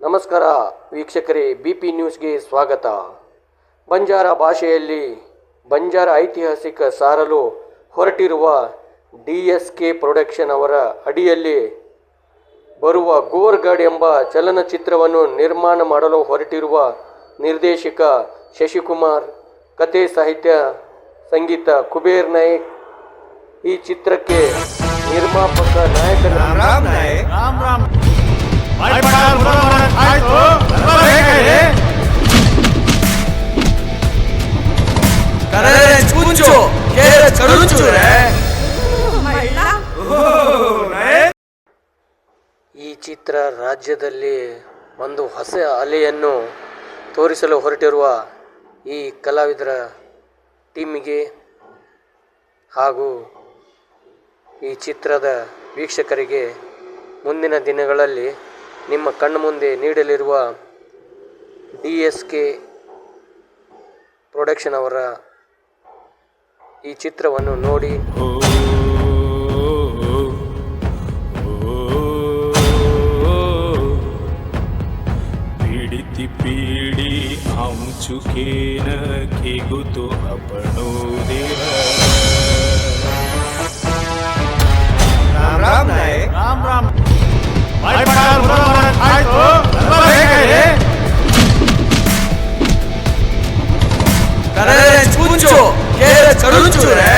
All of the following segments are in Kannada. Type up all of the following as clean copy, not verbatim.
ನಮಸ್ಕಾರ ವೀಕ್ಷಕರೇ, BP ನ್ಯೂಸ್ಗೆ ಸ್ವಾಗತ. ಬಂಜಾರ ಭಾಷೆಯಲ್ಲಿ ಬಂಜಾರ ಐತಿಹಾಸಿಕ ಸಾರಲು ಹೊರಟಿರುವ DSK ಪ್ರೊಡಕ್ಷನ್ ಅವರ ಅಡಿಯಲ್ಲಿ ಬರುವ ಗೋರ್ಗಢ್ ಎಂಬ ಚಲನಚಿತ್ರವನ್ನು ನಿರ್ಮಾಣ ಮಾಡಲು ಹೊರಟಿರುವ ನಿರ್ದೇಶಕ ಶಶಿಕುಮಾರ್, ಕಥೆ ಸಾಹಿತ್ಯ ಸಂಗೀತ ಕುಬೇರ್ ನಾಯಕ್, ಈ ಚಿತ್ರಕ್ಕೆ ನಿರ್ಮಾಪಕ ನಾಯಕನ ಈ ಚಿತ್ರ ರಾಜ್ಯದಲ್ಲಿ ಒಂದು ಹೊಸ ಅಲೆಯನ್ನು ತೋರಿಸಲು ಹೊರಟಿರುವ ಈ ಕಲಾವಿದರ ಟೀಮಿಗೆ ಹಾಗೂ ಈ ಚಿತ್ರದ ವೀಕ್ಷಕರಿಗೆ ಮುಂದಿನ ದಿನಗಳಲ್ಲಿ ನಿಮ್ಮ ಕಣ್ಣು ಮುಂದೆ ನೀಡಲಿರುವ DSK ಪ್ರೊಡಕ್ಷನ್ ಅವರ ಈ ಚಿತ್ರವನ್ನು ನೋಡಿ पीड़ी पीड़ी हम चुके न के गुतो अपनो देवा राम राम नायक राम राम भाई पठार बरोबर आय तो बरोबर है रे करे चुंचो के चरुंचो रे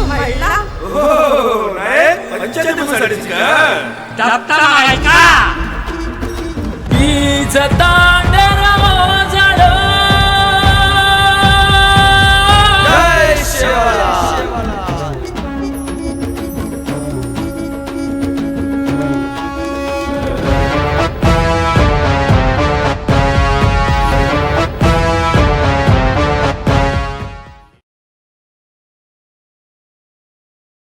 महिला ओ नायक पंचायत मुसळीच का दप्तर आहे का जतान